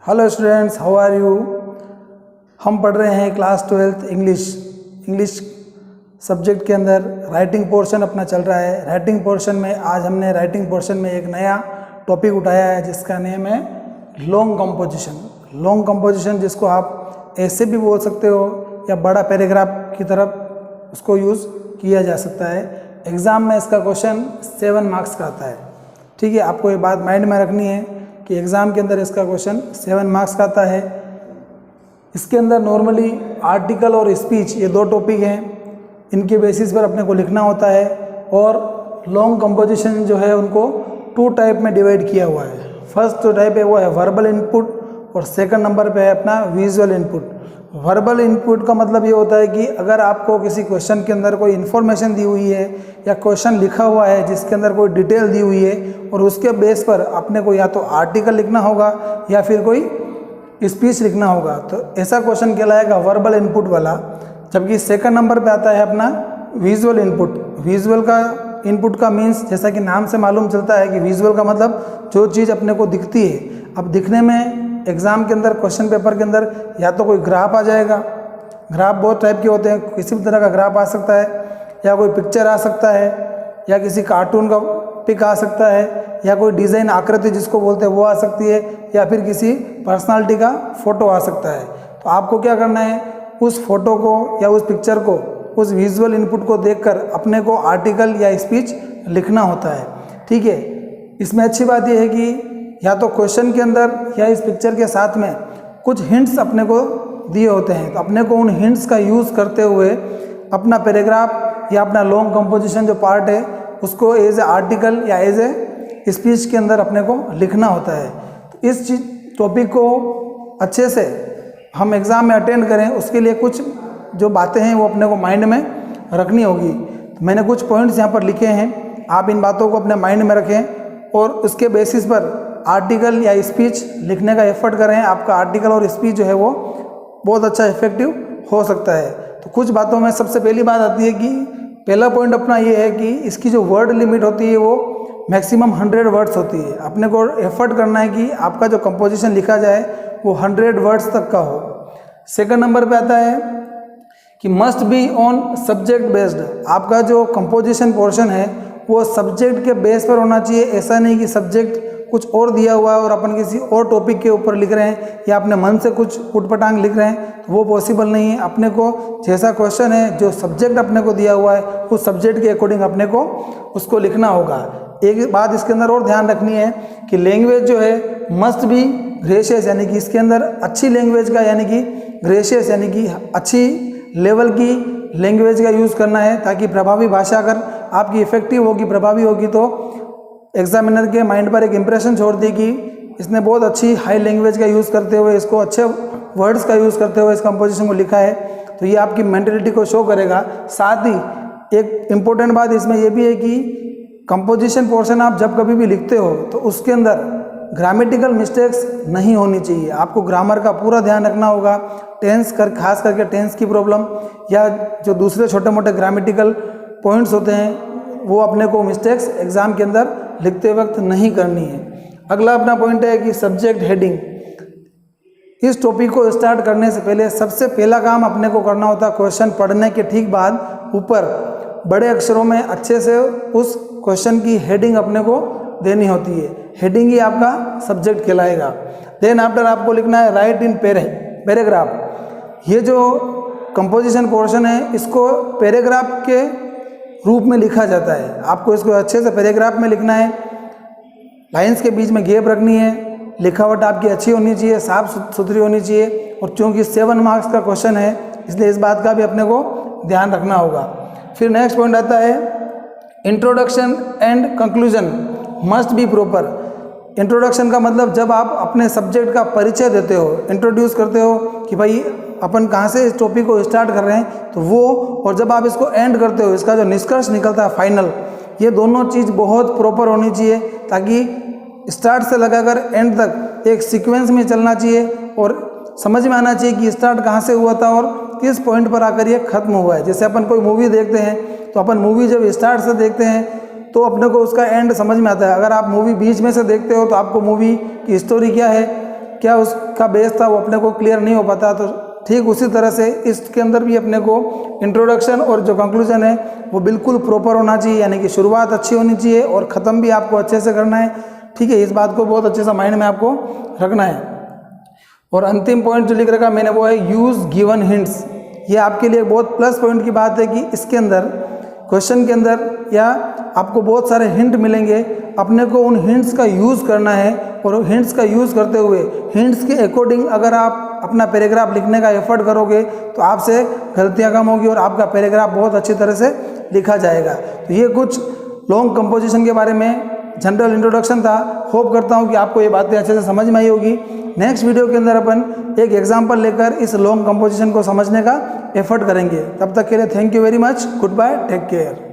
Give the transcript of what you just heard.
Hello students, how are you. हम पढ़ रहे हैं क्लास 12th इंग्लिश सब्जेक्ट के अंदर राइटिंग पोर्शन अपना चल रहा है। राइटिंग पोर्शन में आज हमने राइटिंग पोर्शन में एक नया टॉपिक उठाया है जिसका नेम है लॉन्ग कंपोजिशन। लॉन्ग कंपोजिशन जिसको आप ऐसे भी बोल सकते हो या बड़ा पैराग्राफ की तरफ उसको यूज़ किया जा सकता है। एग्ज़ाम में इसका क्वेश्चन 7 मार्क्स का आता है। ठीक है, आपको ये बात माइंड में रखनी है कि एग्ज़ाम के अंदर इसका क्वेश्चन 7 मार्क्स का आता है। इसके अंदर नॉर्मली आर्टिकल और स्पीच ये दो टॉपिक हैं, इनके बेसिस पर अपने को लिखना होता है। और लॉन्ग कंपोजिशन जो है उनको 2 टाइप में डिवाइड किया हुआ है। फर्स्ट जो टाइप है वो है वर्बल इनपुट और सेकंड नंबर पे है अपना विजुअल इनपुट। वर्बल इनपुट का मतलब ये होता है कि अगर आपको किसी क्वेश्चन के अंदर कोई इन्फॉर्मेशन दी हुई है या क्वेश्चन लिखा हुआ है जिसके अंदर कोई डिटेल दी हुई है और उसके बेस पर अपने को या तो आर्टिकल लिखना होगा या फिर कोई स्पीच लिखना होगा, तो ऐसा क्वेश्चन कहलाएगा वर्बल इनपुट वाला। जबकि सेकंड नंबर पे आता है अपना विजुअल इनपुट। विजुअल का इनपुट का मीन्स जैसा कि नाम से मालूम चलता है कि विजुअल का मतलब जो चीज़ अपने को दिखती है। अब दिखने में एग्ज़ाम के अंदर क्वेश्चन पेपर के अंदर या तो कोई ग्राफ आ जाएगा, ग्राफ बहुत टाइप के होते हैं, किसी भी तरह का ग्राफ आ सकता है, या कोई पिक्चर आ सकता है, या किसी कार्टून का पिक आ सकता है, या कोई डिज़ाइन आकृति जिसको बोलते हैं वो आ सकती है, या फिर किसी पर्सनालिटी का फ़ोटो आ सकता है। तो आपको क्या करना है, उस फोटो को या उस पिक्चर को, उस विजुअल इनपुट को देखकर अपने को आर्टिकल या स्पीच लिखना होता है। ठीक है, इसमें अच्छी बात यह है कि या तो क्वेश्चन के अंदर या इस पिक्चर के साथ में कुछ हिंट्स अपने को दिए होते हैं, तो अपने को उन हिंट्स का यूज़ करते हुए अपना पैराग्राफ या अपना लॉन्ग कंपोजिशन जो पार्ट है उसको एज ए आर्टिकल या एज ए स्पीच के अंदर अपने को लिखना होता है। तो इस टॉपिक को अच्छे से हम एग्ज़ाम में अटेंड करें उसके लिए कुछ जो बातें हैं वो अपने को माइंड में रखनी होगी। तो मैंने कुछ पॉइंट्स यहाँ पर लिखे हैं, आप इन बातों को अपने माइंड में रखें और उसके बेसिस पर आर्टिकल या स्पीच लिखने का एफर्ट करें। आपका आर्टिकल और स्पीच जो है वो बहुत अच्छा इफेक्टिव हो सकता है। तो कुछ बातों में सबसे पहली बात आती है कि पहला पॉइंट अपना ये है कि इसकी जो वर्ड लिमिट होती है वो मैक्सिमम 100 वर्ड्स होती है। अपने को एफर्ट करना है कि आपका जो कंपोजिशन लिखा जाए वो 100 वर्ड्स तक का हो। सेकंड नंबर पे आता है कि must be on subject based. आपका जो कंपोजिशन पोर्शन है वो सब्जेक्ट के बेस पर होना चाहिए। ऐसा नहीं कि सब्जेक्ट कुछ और दिया हुआ है और अपन किसी और टॉपिक के ऊपर लिख रहे हैं या अपने मन से कुछ उटपटांग लिख रहे हैं, तो वो पॉसिबल नहीं है। अपने को जैसा क्वेश्चन है, जो सब्जेक्ट अपने को दिया हुआ है उस सब्जेक्ट के अकॉर्डिंग अपने को उसको लिखना होगा। एक बात इसके अंदर और ध्यान रखनी है कि लैंग्वेज जो है मस्ट बी ग्रेशियस, यानी कि इसके अंदर अच्छी लैंग्वेज का, यानी कि ग्रेशियस यानी कि अच्छी लेवल की लैंग्वेज का यूज़ करना है, ताकि प्रभावी भाषा अगर आपकी इफेक्टिव होगी, प्रभावी होगी, तो एग्जामिनर के माइंड पर एक इम्प्रेशन छोड़ दी कि इसने बहुत अच्छी हाई लैंग्वेज का यूज़ करते हुए, इसको अच्छे वर्ड्स का यूज़ करते हुए इस कंपोजिशन को लिखा है। तो ये आपकी मेंटलिटी को शो करेगा। साथ ही एक इम्पोर्टेंट बात इसमें यह भी है कि कंपोजिशन पोर्शन आप जब कभी भी लिखते हो तो उसके अंदर ग्रामेटिकल मिस्टेक्स नहीं होनी चाहिए। आपको ग्रामर का पूरा ध्यान रखना होगा। खास करके टेंस की प्रॉब्लम या जो दूसरे छोटे मोटे ग्रामेटिकल पॉइंट्स होते हैं वो अपने को मिस्टेक्स एग्ज़ाम के अंदर लिखते वक्त नहीं करनी है। अगला अपना पॉइंट है कि सब्जेक्ट हेडिंग। इस टॉपिक को स्टार्ट करने से पहले सबसे पहला काम अपने को करना होता है, क्वेश्चन पढ़ने के ठीक बाद ऊपर बड़े अक्षरों में अच्छे से उस क्वेश्चन की हेडिंग अपने को देनी होती है। हेडिंग ही आपका सब्जेक्ट कहलाएगा। देन आफ्टर आपको लिखना है राइट इन पैराग्राफ। ये जो कंपोजिशन पोर्शन है इसको पैराग्राफ के रूप में लिखा जाता है। आपको इसको अच्छे से पैराग्राफ में लिखना है, लाइंस के बीच में गैप रखनी है, लिखावट आपकी अच्छी होनी चाहिए, साफ सुथरी होनी चाहिए। और चूंकि 7 मार्क्स का क्वेश्चन है इसलिए इस बात का भी अपने को ध्यान रखना होगा। फिर नेक्स्ट पॉइंट आता है introduction and conclusion must be proper. Introduction का मतलब जब आप अपने सब्जेक्ट का परिचय देते हो, इंट्रोड्यूस करते हो कि भाई अपन कहाँ से इस टॉपिक को स्टार्ट कर रहे हैं, तो वो, और जब आप इसको एंड करते हो, इसका जो निष्कर्ष निकलता है फाइनल, ये दोनों चीज़ बहुत प्रॉपर होनी चाहिए, ताकि स्टार्ट से लगाकर एंड तक एक सीक्वेंस में चलना चाहिए और समझ में आना चाहिए कि स्टार्ट कहाँ से हुआ था और किस पॉइंट पर आकर ये खत्म हुआ है। जैसे अपन कोई मूवी देखते हैं तो अपन मूवी जब स्टार्ट से देखते हैं तो अपने को उसका एंड समझ में आता है। अगर आप मूवी बीच में से देखते हो तो आपको मूवी की स्टोरी क्या है, क्या उसका बेस था वो अपने को क्लियर नहीं हो पाता, तो ठीक उसी तरह से इसके अंदर भी अपने को इंट्रोडक्शन और जो कंक्लूजन है वो बिल्कुल प्रॉपर होना चाहिए, यानी कि शुरुआत अच्छी होनी चाहिए और ख़त्म भी आपको अच्छे से करना है। ठीक है, इस बात को बहुत अच्छे से माइंड में आपको रखना है। और अंतिम पॉइंट जो लिख रखा मैंने वो है यूज़ गिवन हिंट्स। ये आपके लिए बहुत प्लस पॉइंट की बात है कि इसके अंदर क्वेश्चन के अंदर या आपको बहुत सारे हिंट मिलेंगे, अपने को उन हिंट्स का यूज़ करना है और हिंट्स का यूज़ करते हुए हिंट्स के अकॉर्डिंग अगर आप अपना पैराग्राफ लिखने का एफर्ट करोगे तो आपसे गलतियां कम होगी और आपका पैराग्राफ बहुत अच्छी तरह से लिखा जाएगा। तो ये कुछ लॉन्ग कंपोजिशन के बारे में जनरल इंट्रोडक्शन था। होप करता हूँ कि आपको ये बातें अच्छे से समझ में आई होगी। नेक्स्ट वीडियो के अंदर अपन एक एग्जाम्पल लेकर इस लॉन्ग कंपोजिशन को समझने का एफर्ट करेंगे। तब तक के लिए thank you very much, goodbye, take care.